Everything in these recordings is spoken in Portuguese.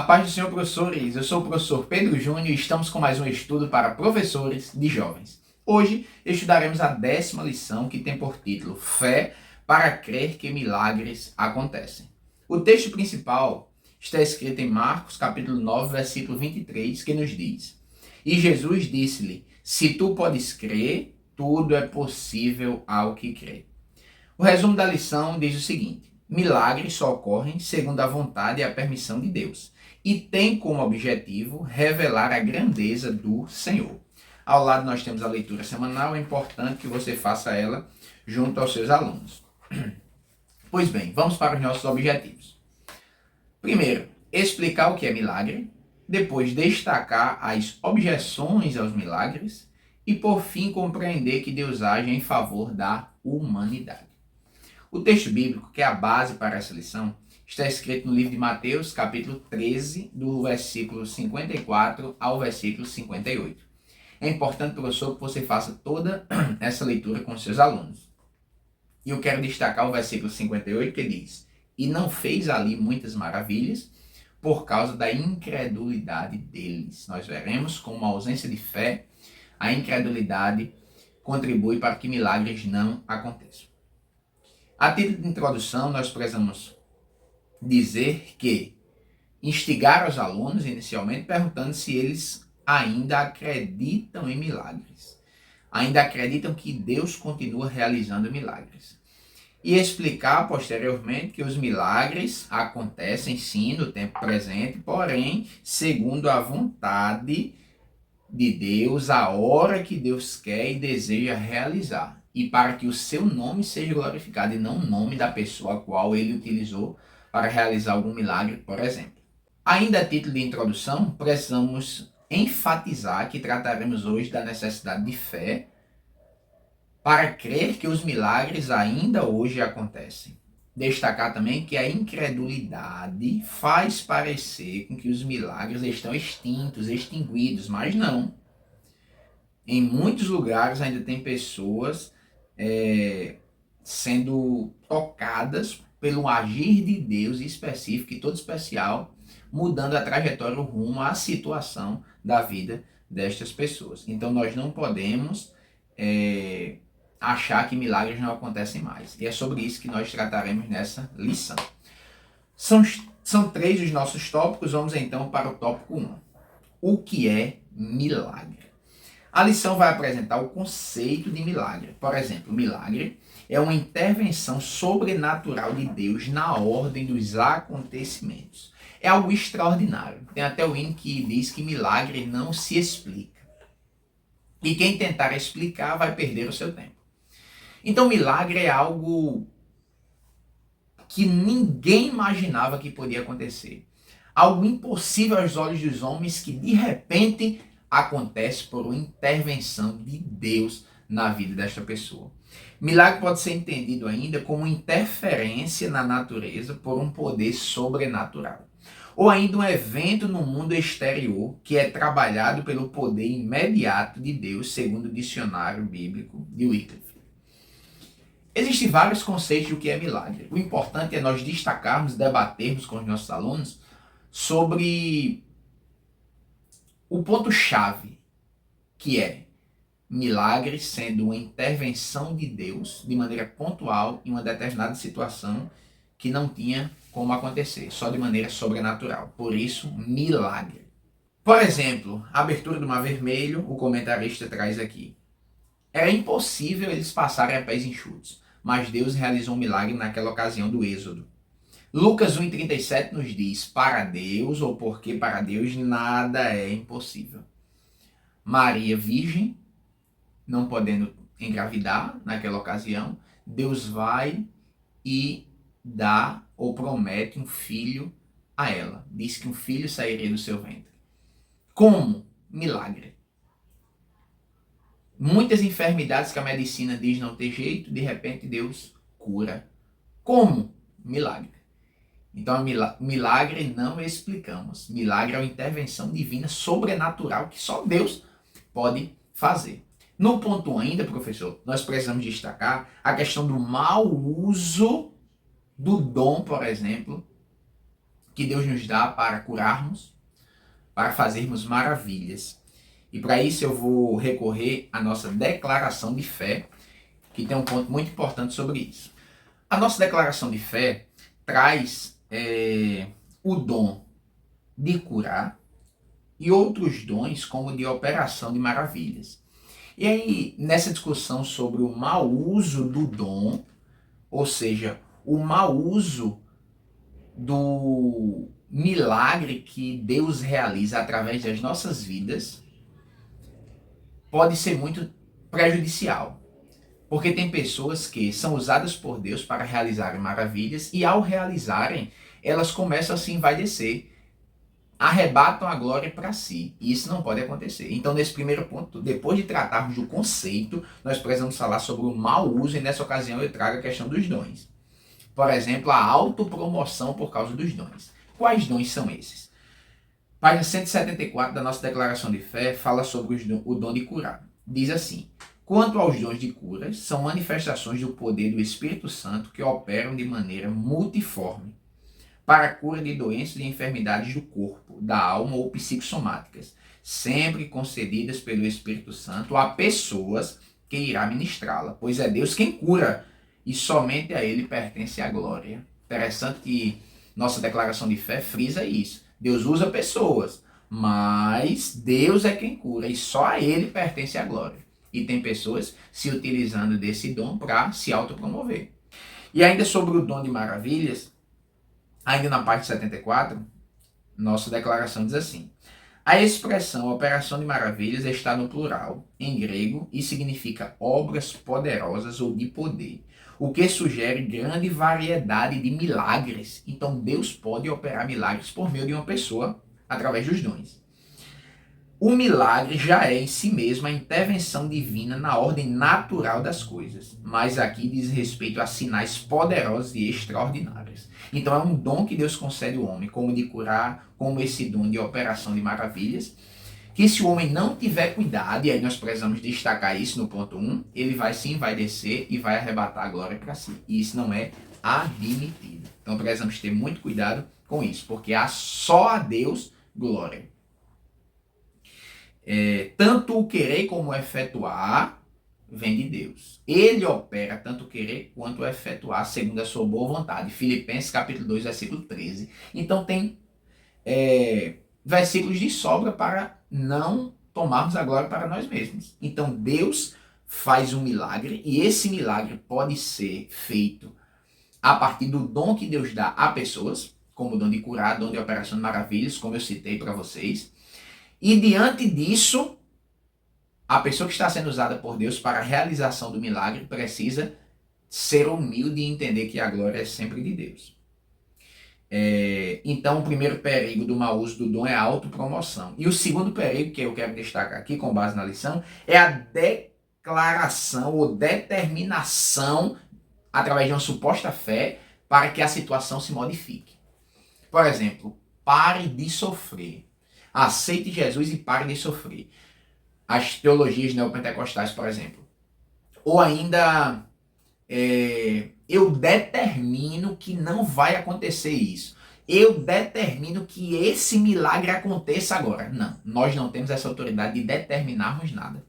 paz do Senhor, professores. Eu sou o professor Pedro Júnior e estamos com mais um estudo para professores de jovens. Hoje estudaremos a 10ª lição, que tem por título Fé para crer que milagres acontecem. O texto principal está escrito em Marcos, capítulo 9, versículo 23, que nos diz: E Jesus disse-lhe: Se tu podes crer, tudo é possível ao que crê. O resumo da lição diz o seguinte: milagres só ocorrem segundo a vontade e a permissão de Deus, e tem como objetivo revelar a grandeza do Senhor. Ao lado nós temos a leitura semanal, é importante que você faça ela junto aos seus alunos. Pois bem, vamos para os nossos objetivos. Primeiro, explicar o que é milagre, depois destacar as objeções aos milagres e por fim compreender que Deus age em favor da humanidade. O texto bíblico, que é a base para essa lição, está escrito no livro de Mateus, capítulo 13, do versículo 54 ao versículo 58. É importante, professor, que você faça toda essa leitura com seus alunos. E eu quero destacar o versículo 58, que diz: E não fez ali muitas maravilhas por causa da incredulidade deles. Nós veremos como a ausência de fé, a incredulidade contribui para que milagres não aconteçam. A título de introdução, nós precisamos dizer que instigar os alunos inicialmente perguntando se eles ainda acreditam em milagres. Ainda acreditam que Deus continua realizando milagres. E explicar posteriormente que os milagres acontecem sim no tempo presente, porém, segundo a vontade de Deus, a hora que Deus quer e deseja realizar. E para que o seu nome seja glorificado e não o nome da pessoa a qual ele utilizou para realizar algum milagre, por exemplo. Ainda a título de introdução, precisamos enfatizar que trataremos hoje da necessidade de fé para crer que os milagres ainda hoje acontecem. Destacar também que a incredulidade faz parecer com que os milagres estão extintos, extinguidos, mas não. Em muitos lugares ainda tem pessoas sendo tocadas pelo agir de Deus específico e todo especial, mudando a trajetória, o rumo, a situação da vida destas pessoas. Então nós não podemos achar que milagres não acontecem mais. E é sobre isso que nós trataremos nessa lição. São 3 os nossos tópicos, vamos então para o tópico 1. O que é milagre? A lição vai apresentar o conceito de milagre. Por exemplo, milagre é uma intervenção sobrenatural de Deus na ordem dos acontecimentos. É algo extraordinário. Tem até o hino que diz que milagre não se explica. E quem tentar explicar vai perder o seu tempo. Então, milagre é algo que ninguém imaginava que podia acontecer. Algo impossível aos olhos dos homens que, de repente, acontece por uma intervenção de Deus na vida desta pessoa. Milagre pode ser entendido ainda como interferência na natureza por um poder sobrenatural. Ou ainda um evento no mundo exterior que é trabalhado pelo poder imediato de Deus, segundo o dicionário bíblico de Wycliffe. Existem vários conceitos do que é milagre. O importante é nós destacarmos, debatermos com os nossos alunos sobre o ponto-chave, que é milagre sendo uma intervenção de Deus de maneira pontual em uma determinada situação que não tinha como acontecer, só de maneira sobrenatural. Por isso, milagre. Por exemplo, a abertura do Mar Vermelho, o comentarista traz aqui. Era impossível eles passarem a pés enxutos, mas Deus realizou um milagre naquela ocasião do Êxodo. Lucas 1,37 nos diz: para Deus, ou porque para Deus nada é impossível. Maria, virgem, não podendo engravidar naquela ocasião, Deus vai e dá ou promete um filho a ela. Diz que um filho sairia do seu ventre. Como? Milagre. Muitas enfermidades que a medicina diz não ter jeito, de repente Deus cura. Como? Milagre. Então, milagre não explicamos. Milagre é uma intervenção divina sobrenatural que só Deus pode fazer. No ponto 1 ainda, professor, nós precisamos destacar a questão do mau uso do dom, por exemplo, que Deus nos dá para curarmos, para fazermos maravilhas. E para isso eu vou recorrer à nossa declaração de fé, que tem um ponto muito importante sobre isso. A nossa declaração de fé traz o dom de curar e outros dons como de operação de maravilhas. E aí, nessa discussão sobre o mau uso do dom, ou seja, o mau uso do milagre que Deus realiza através das nossas vidas, pode ser muito prejudicial. Porque tem pessoas que são usadas por Deus para realizarem maravilhas e ao realizarem, elas começam a se envaidecer, arrebatam a glória para si. E isso não pode acontecer. Então, nesse primeiro ponto, depois de tratarmos do conceito, nós precisamos falar sobre o mau uso e nessa ocasião eu trago a questão dos dons. Por exemplo, a autopromoção por causa dos dons. Quais dons são esses? Página 174 da nossa declaração de fé fala sobre o dom de curar. Diz assim: quanto aos dons de cura, são manifestações do poder do Espírito Santo que operam de maneira multiforme para a cura de doenças e enfermidades do corpo, da alma ou psicossomáticas, sempre concedidas pelo Espírito Santo a pessoas que irá ministrá-la, pois é Deus quem cura e somente a Ele pertence a glória. Interessante que nossa declaração de fé frisa isso. Deus usa pessoas, mas Deus é quem cura e só a Ele pertence a glória. E tem pessoas se utilizando desse dom para se autopromover. E ainda sobre o dom de maravilhas, ainda na parte 74, nossa declaração diz assim: a expressão operação de maravilhas está no plural, em grego, e significa obras poderosas ou de poder, o que sugere grande variedade de milagres. Então Deus pode operar milagres por meio de uma pessoa através dos dons. O milagre já é em si mesmo a intervenção divina na ordem natural das coisas, mas aqui diz respeito a sinais poderosos e extraordinários. Então é um dom que Deus concede ao homem, como de curar, como esse dom de operação de maravilhas, que se o homem não tiver cuidado, e aí nós precisamos destacar isso no ponto 1, ele vai se envaidecer e vai arrebatar a glória para si. E isso não é admitido. Então precisamos ter muito cuidado com isso, porque há só a Deus glória. Tanto o querer como o efetuar vem de Deus. Ele opera tanto o querer quanto o efetuar segundo a sua boa vontade. Filipenses capítulo 2, versículo 13. Então tem versículos de sobra para não tomarmos a glória para nós mesmos. Então Deus faz um milagre e esse milagre pode ser feito a partir do dom que Deus dá a pessoas, como o dom de curar, dom de operação de maravilhas, como eu citei para vocês. E diante disso, a pessoa que está sendo usada por Deus para a realização do milagre precisa ser humilde e entender que a glória é sempre de Deus. Então, o primeiro perigo do mau uso do dom é a autopromoção. E o segundo perigo, que eu quero destacar aqui com base na lição, é a declaração ou determinação, através de uma suposta fé, para que a situação se modifique. Por exemplo, pare de sofrer. Aceite Jesus e pare de sofrer. As teologias neopentecostais, por exemplo. Ou ainda, eu determino que não vai acontecer isso. Eu determino que esse milagre aconteça agora. Não, nós não temos essa autoridade de determinarmos nada.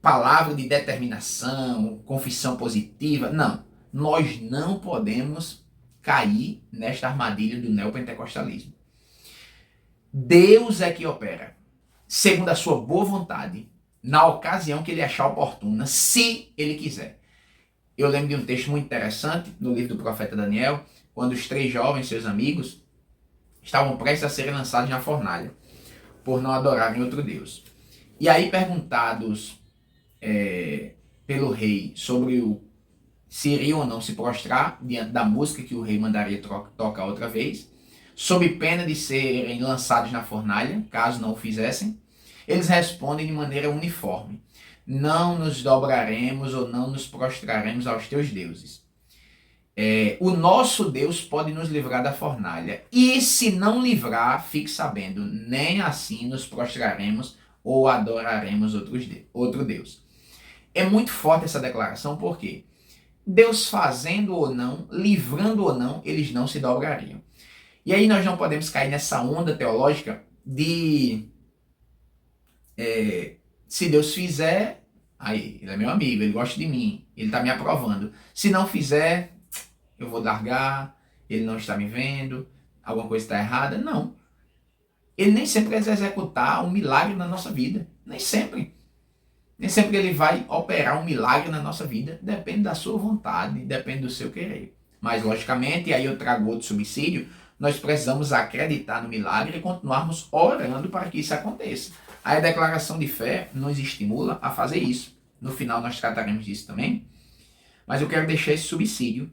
Palavra de determinação, confissão positiva, não. Nós não podemos cair nesta armadilha do neopentecostalismo. Deus é que opera, segundo a sua boa vontade, na ocasião que ele achar oportuna, se ele quiser. Eu lembro de um texto muito interessante no livro do profeta Daniel, quando os 3 jovens, seus amigos, estavam prestes a serem lançados na fornalha, por não adorarem outro Deus. E aí, perguntados pelo rei sobre se iriam ou não se prostrar diante da música que o rei mandaria tocar outra vez, sob pena de serem lançados na fornalha, caso não o fizessem, eles respondem de maneira uniforme: não nos dobraremos ou não nos prostraremos aos teus deuses. O nosso Deus pode nos livrar da fornalha, e se não livrar, fique sabendo, nem assim nos prostraremos ou adoraremos outro Deus. É muito forte essa declaração, porque Deus fazendo ou não, livrando ou não, eles não se dobrariam. E aí nós não podemos cair nessa onda teológica de se Deus fizer, aí ele é meu amigo, ele gosta de mim, ele está me aprovando. Se não fizer, eu vou largar, ele não está me vendo, alguma coisa está errada. Não. Ele nem sempre quer executar um milagre na nossa vida. Nem sempre. Nem sempre ele vai operar um milagre na nossa vida. Depende da sua vontade, depende do seu querer. Mas, logicamente, e aí eu trago outro subsídio, nós precisamos acreditar no milagre e continuarmos orando para que isso aconteça. Aí a declaração de fé nos estimula a fazer isso. No final nós trataremos disso também. Mas eu quero deixar esse subsídio.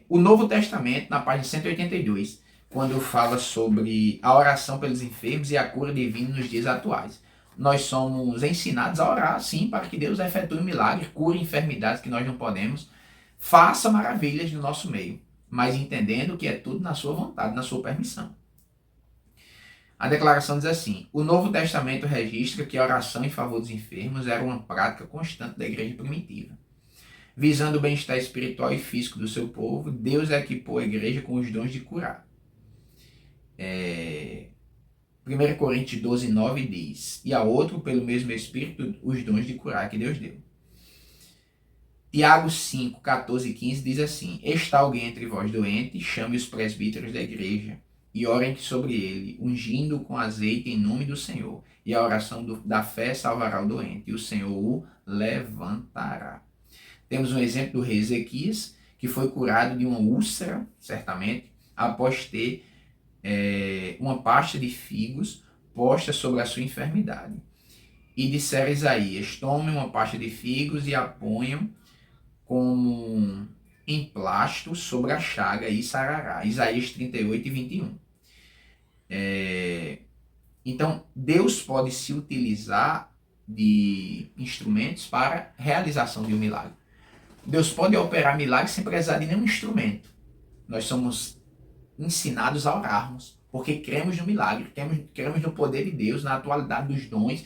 O Novo Testamento, na página 182, quando fala sobre a oração pelos enfermos e a cura divina nos dias atuais. Nós somos ensinados a orar, sim, para que Deus efetue um milagre, cure enfermidades que nós não podemos, faça maravilhas no nosso meio, mas entendendo que é tudo na sua vontade, na sua permissão. A declaração diz assim: o Novo Testamento registra que a oração em favor dos enfermos era uma prática constante da igreja primitiva. Visando o bem-estar espiritual e físico do seu povo, Deus equipou a igreja com os dons de curar. 1 Coríntios 12, 9 diz: e a outro, pelo mesmo Espírito, os dons de curar que Deus deu. Tiago 5, 14 e 15 diz assim: está alguém entre vós doente, chame os presbíteros da igreja e orem sobre ele, ungindo com azeite em nome do Senhor. E a oração da fé salvará o doente, e o Senhor o levantará. Temos um exemplo do rei Ezequias, que foi curado de uma úlcera, certamente, após ter uma pasta de figos posta sobre a sua enfermidade. E disseram a Isaías: tome uma pasta de figos e a ponham como um emplasto sobre a chaga e sarará. Isaías 38 e 21. Então, Deus pode se utilizar de instrumentos para a realização de um milagre. Deus pode operar milagres sem precisar de nenhum instrumento. Nós somos ensinados a orarmos, porque cremos no milagre, cremos no poder de Deus, na atualidade dos dons,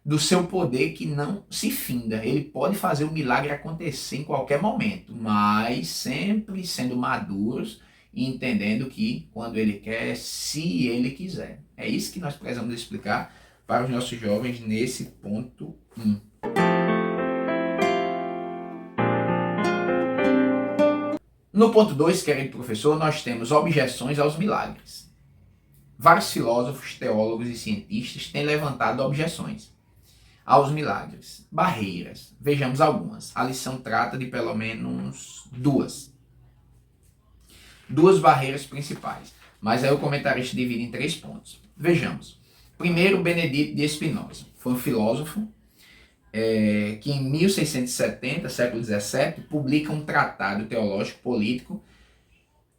do seu poder que não se finda. Ele pode fazer o milagre acontecer em qualquer momento, mas sempre sendo maduros e entendendo que quando ele quer, se ele quiser. É isso que nós precisamos explicar para os nossos jovens nesse ponto 1. No ponto 2, querido professor, nós temos objeções aos milagres. Vários filósofos, teólogos e cientistas têm levantado objeções aos milagres, barreiras. Vejamos algumas. A lição trata de pelo menos duas barreiras principais, mas aí o comentarista divide em 3 pontos. Vejamos. Primeiro, Benedito de Spinoza. Foi um filósofo que em 1670, século XVII, publica um tratado teológico político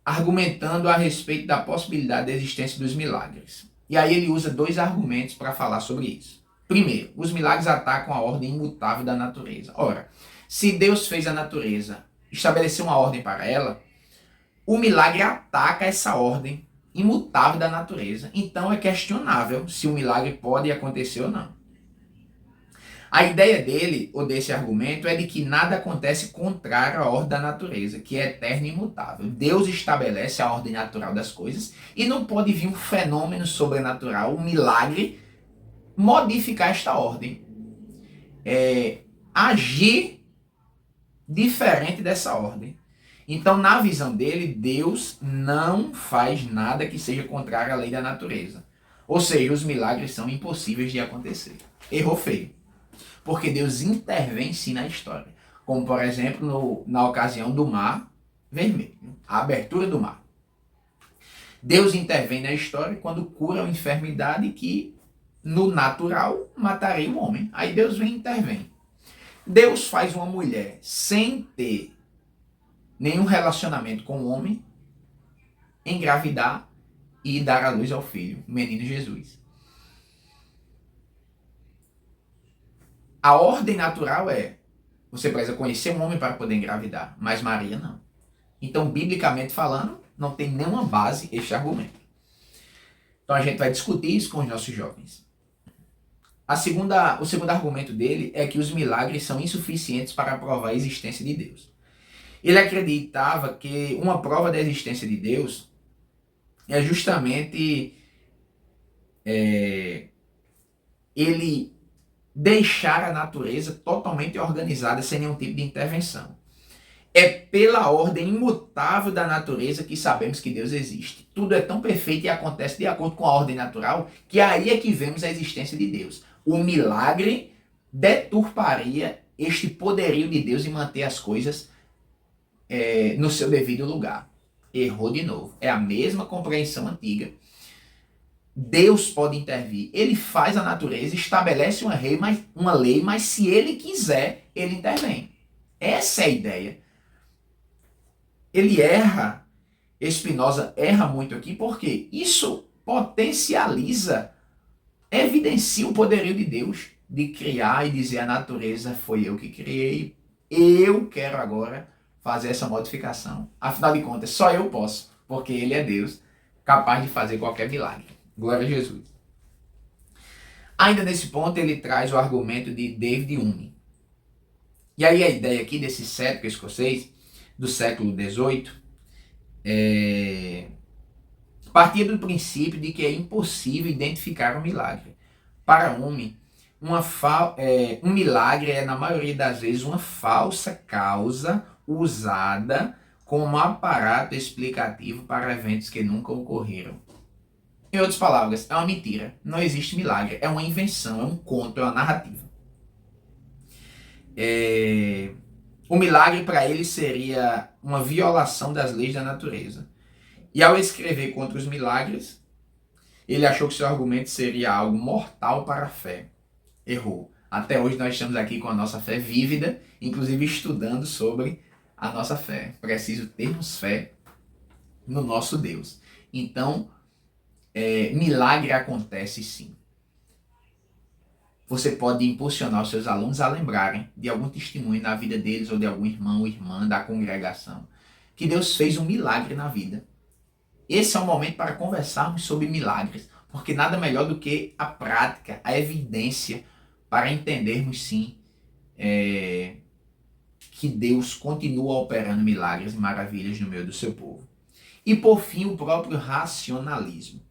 argumentando a respeito da possibilidade da existência dos milagres. E aí ele usa 2 argumentos para falar sobre isso. Primeiro, os milagres atacam a ordem imutável da natureza. Ora, se Deus fez a natureza, estabeleceu uma ordem para ela, o milagre ataca essa ordem imutável da natureza. Então é questionável se o milagre pode acontecer ou não. A ideia dele, ou desse argumento, é de que nada acontece contrário à ordem da natureza, que é eterna e imutável. Deus estabelece a ordem natural das coisas e não pode vir um fenômeno sobrenatural, um milagre, modificar esta ordem. Agir diferente dessa ordem. Então, na visão dele, Deus não faz nada que seja contrário à lei da natureza. Ou seja, os milagres são impossíveis de acontecer. Errou feio. Porque Deus intervém sim na história. Como, por exemplo, na ocasião do Mar Vermelho, a abertura do mar. Deus intervém na história quando cura uma enfermidade que, no natural, mataria o homem. Aí Deus vem e intervém. Deus faz uma mulher sem ter nenhum relacionamento com o homem engravidar e dar à luz ao filho, o menino Jesus. A ordem natural é, você precisa conhecer um homem para poder engravidar, mas Maria não. Então, biblicamente falando, não tem nenhuma base este argumento. Então a gente vai discutir isso com os nossos jovens. O segundo argumento dele é que os milagres são insuficientes para provar a existência de Deus. Ele acreditava que uma prova da existência de Deus é justamente ele deixar a natureza totalmente organizada sem nenhum tipo de intervenção. É pela ordem imutável da natureza que sabemos que Deus existe. Tudo é tão perfeito e acontece de acordo com a ordem natural que aí é que vemos a existência de Deus. O milagre deturparia este poderio de Deus em manter as coisas no seu devido lugar. Errou de novo. É a mesma compreensão antiga. Deus pode intervir. Ele faz a natureza, estabelece uma lei, mas se ele quiser, ele intervém. Essa é a ideia. Ele erra, Spinoza erra muito aqui, porque isso potencializa, evidencia o poderio de Deus de criar e dizer a natureza foi eu que criei, eu quero agora fazer essa modificação. Afinal de contas, só eu posso, porque ele é Deus, capaz de fazer qualquer milagre. Glória a Jesus. Ainda nesse ponto, ele traz o argumento de David Hume. E aí a ideia aqui desse cético escocês do século XVIII partia do princípio de que é impossível identificar um milagre. Para Hume, um milagre é, na maioria das vezes, uma falsa causa usada como aparato explicativo para eventos que nunca ocorreram. Em outras palavras, é uma mentira. Não existe milagre. É uma invenção, é um conto, é uma narrativa. O milagre para ele seria uma violação das leis da natureza. E ao escrever contra os milagres, ele achou que seu argumento seria algo mortal para a fé. Errou. Até hoje nós estamos aqui com a nossa fé vívida, inclusive estudando sobre a nossa fé. Preciso termos fé no nosso Deus. Então, milagre acontece sim. Você pode impulsionar os seus alunos a lembrarem de algum testemunho na vida deles ou de algum irmão ou irmã da congregação que Deus fez um milagre na vida. Esse é o momento para conversarmos sobre milagres, porque nada melhor do que a prática, a evidência para entendermos sim que Deus continua operando milagres e maravilhas no meio do seu povo. E por fim, o próprio racionalismo.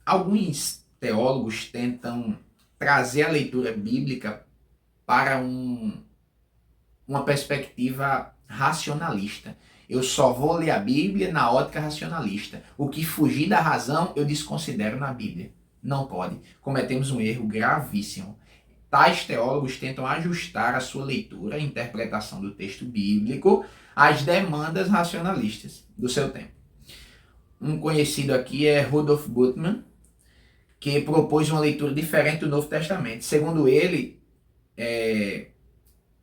Alguns teólogos tentam trazer a leitura bíblica para uma perspectiva racionalista. Eu só vou ler a Bíblia na ótica racionalista. O que fugir da razão, eu desconsidero na Bíblia. Não pode. Cometemos um erro gravíssimo. Tais teólogos tentam ajustar a sua leitura e interpretação do texto bíblico às demandas racionalistas do seu tempo. Um conhecido aqui é Rudolf Bultmann, que propôs uma leitura diferente do Novo Testamento. Segundo ele,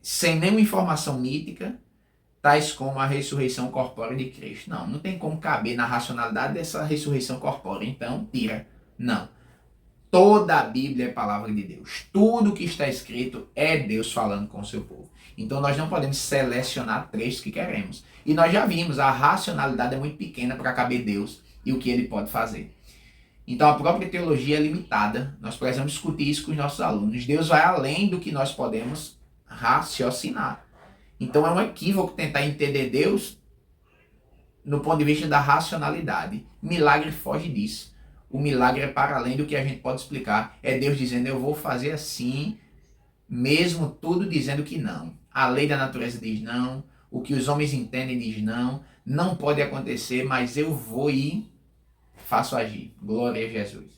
sem nenhuma informação mítica, tais como a ressurreição corpórea de Cristo. Não tem como caber na racionalidade dessa ressurreição corpórea. Então, tira. Não. Toda a Bíblia é palavra de Deus. Tudo que está escrito é Deus falando com o seu povo. Então, nós não podemos selecionar trechos que queremos. E nós já vimos, a racionalidade é muito pequena para caber Deus e o que ele pode fazer. Então, a própria teologia é limitada. Nós precisamos discutir isso com os nossos alunos. Deus vai além do que nós podemos raciocinar. Então, é um equívoco tentar entender Deus no ponto de vista da racionalidade. Milagre foge disso. O milagre é para além do que a gente pode explicar. É Deus dizendo, eu vou fazer assim, mesmo tudo dizendo que não. A lei da natureza diz não, o que os homens entendem diz não, não pode acontecer, mas eu vou e faço agir. Glória a Jesus.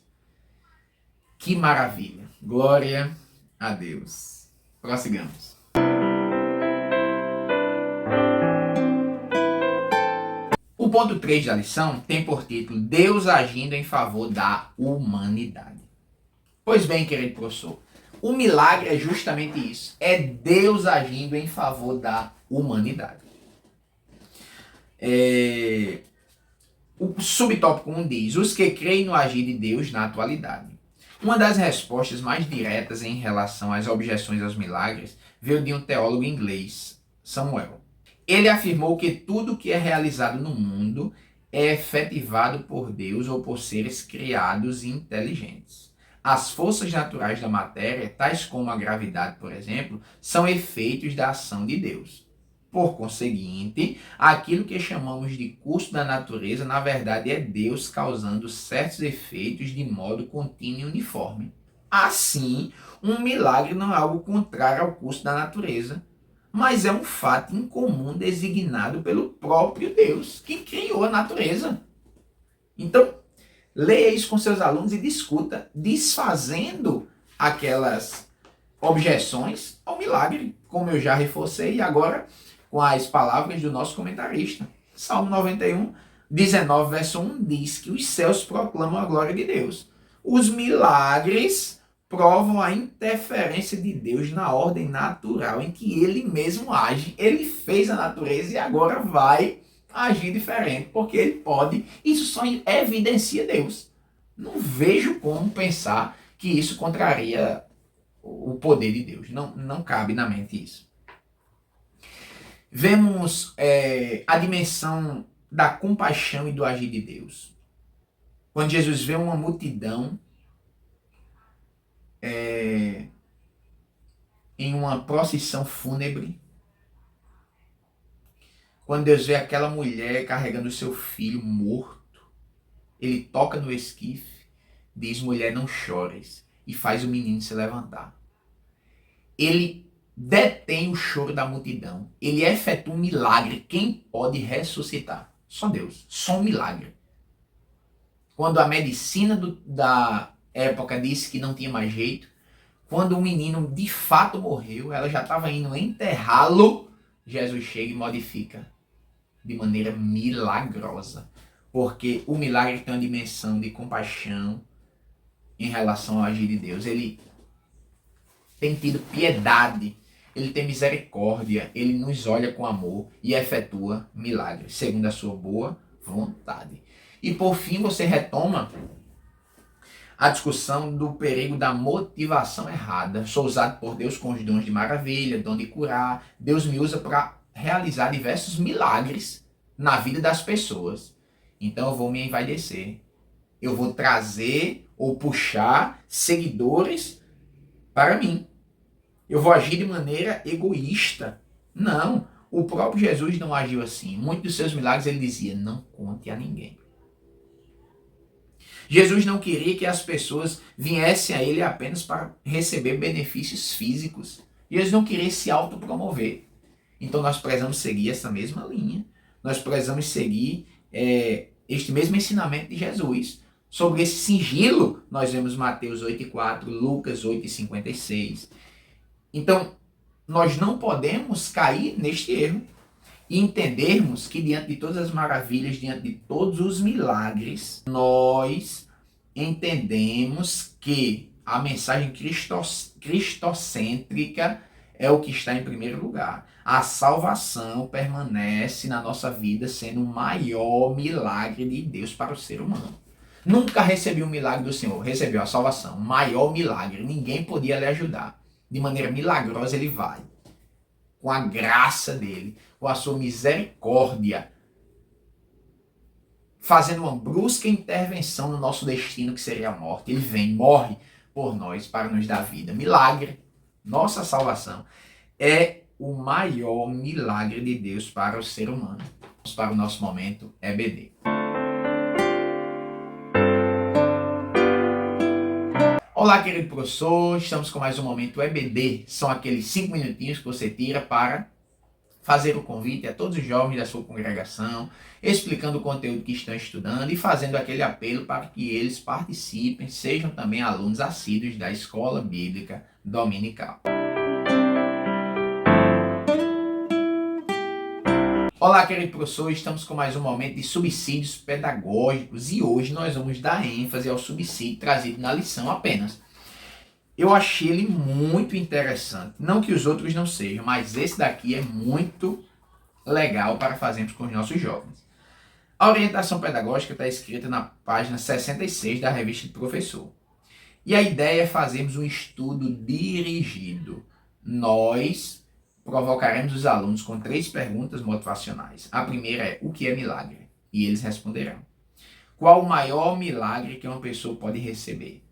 Que maravilha. Glória a Deus. Prossigamos. O ponto 3 da lição tem por título Deus agindo em favor da humanidade. Pois bem, querido professor, o milagre é justamente isso. É Deus agindo em favor da humanidade. O subtópico 1 diz, os que creem no agir de Deus na atualidade. Uma das respostas mais diretas em relação às objeções aos milagres veio de um teólogo inglês, Samuel. Ele afirmou que tudo que é realizado no mundo é efetivado por Deus ou por seres criados e inteligentes. As forças naturais da matéria, tais como a gravidade, por exemplo, são efeitos da ação de Deus. Por conseguinte, aquilo que chamamos de curso da natureza, na verdade, é Deus causando certos efeitos de modo contínuo e uniforme. Assim, um milagre não é algo contrário ao curso da natureza, mas é um fato incomum designado pelo próprio Deus, que criou a natureza. Então, leia isso com seus alunos e discuta, desfazendo aquelas objeções ao milagre, como eu já reforcei agora com as palavras do nosso comentarista. Salmo 91, 19, verso 1 diz que os céus proclamam a glória de Deus. Os milagres provam a interferência de Deus na ordem natural em que ele mesmo age. Ele fez a natureza e agora vai agir diferente, porque ele pode. Isso só evidencia Deus. Não vejo como pensar que isso contraria o poder de Deus. Não cabe na mente isso. Vemos a dimensão da compaixão e do agir de Deus. Quando Jesus vê uma multidão em uma procissão fúnebre, quando Deus vê aquela mulher carregando o seu filho morto, ele toca no esquife, diz: mulher, não chores, e faz o menino se levantar. Ele detém o choro da multidão. Ele efetua um milagre. Quem pode ressuscitar? Só Deus. Só um milagre. Quando a medicina da época disse que não tinha mais jeito, quando o menino de fato morreu, ela já estava indo enterrá-lo, Jesus chega e modifica de maneira milagrosa. Porque o milagre tem uma dimensão de compaixão em relação ao agir de Deus. Ele tem tido piedade, ele tem misericórdia, ele nos olha com amor e efetua milagres, segundo a sua boa vontade. E por fim você retoma a discussão do perigo da motivação errada. Sou usado por Deus com os dons de maravilha, dom de curar. Deus me usa para realizar diversos milagres na vida das pessoas. Então eu vou me envaidecer. Eu vou trazer ou puxar seguidores para mim. Eu vou agir de maneira egoísta. Não, o próprio Jesus não agiu assim. Muitos dos seus milagres ele dizia: não conte a ninguém. Jesus não queria que as pessoas viessem a ele apenas para receber benefícios físicos. Jesus não queria se autopromover. Então nós precisamos seguir essa mesma linha. Nós precisamos seguir este mesmo ensinamento de Jesus. Sobre esse sigilo, nós vemos Mateus 8,4, Lucas 8,56. Então, nós não podemos cair neste erro e entendermos que diante de todas as maravilhas, diante de todos os milagres, nós entendemos que a mensagem cristocêntrica é o que está em primeiro lugar. A salvação permanece na nossa vida sendo o maior milagre de Deus para o ser humano. Nunca recebi um milagre do Senhor, recebeu a salvação, o maior milagre, ninguém podia lhe ajudar. De maneira milagrosa ele vai, com a graça dele, com a sua misericórdia, fazendo uma brusca intervenção no nosso destino que seria a morte. Ele vem, morre por nós para nos dar vida. Milagre, nossa salvação, é o maior milagre de Deus para o ser humano. Vamos para o nosso momento EBD. Olá, querido professor, estamos com mais um momento EBD. São aqueles 5 minutinhos que você tira para fazer o convite a todos os jovens da sua congregação, explicando o conteúdo que estão estudando e fazendo aquele apelo para que eles participem, sejam também alunos assíduos da Escola Bíblica Dominical. Olá, querido professor, estamos com mais um momento de subsídios pedagógicos e hoje nós vamos dar ênfase ao subsídio trazido na lição apenas. Eu achei ele muito interessante, não que os outros não sejam, mas esse daqui é muito legal para fazermos com os nossos jovens. A orientação pedagógica está escrita na página 66 da revista do professor. E a ideia é fazermos um estudo dirigido. Nós provocaremos os alunos com 3 perguntas motivacionais. A primeira é: o que é milagre? E eles responderão. Qual o maior milagre que uma pessoa pode receber?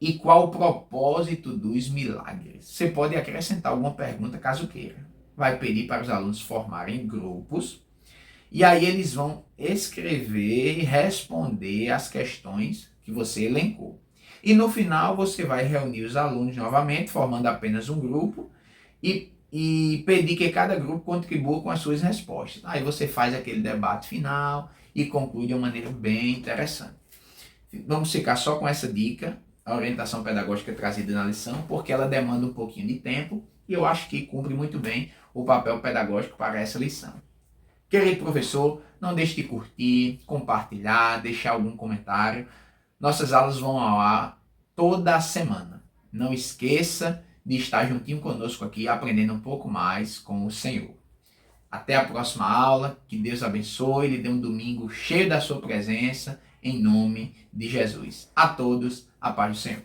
E qual o propósito dos milagres? Você pode acrescentar alguma pergunta caso queira. vai pedir para os alunos formarem grupos e aí eles vão escrever e responder as questões que você elencou. E no final você vai reunir os alunos novamente, formando apenas um grupo e pedir que cada grupo contribua com as suas respostas. Aí você faz aquele debate final e conclui de uma maneira bem interessante. Vamos ficar só com essa dica, a orientação pedagógica trazida na lição, porque ela demanda um pouquinho de tempo e eu acho que cumpre muito bem o papel pedagógico para essa lição. Querido professor, não deixe de curtir, compartilhar, deixar algum comentário. Nossas aulas vão ao ar toda semana. Não esqueça de estar juntinho conosco aqui, aprendendo um pouco mais com o Senhor. Até a próxima aula, que Deus abençoe e lhe dê um domingo cheio da sua presença, em nome de Jesus. A todos, a paz do Senhor.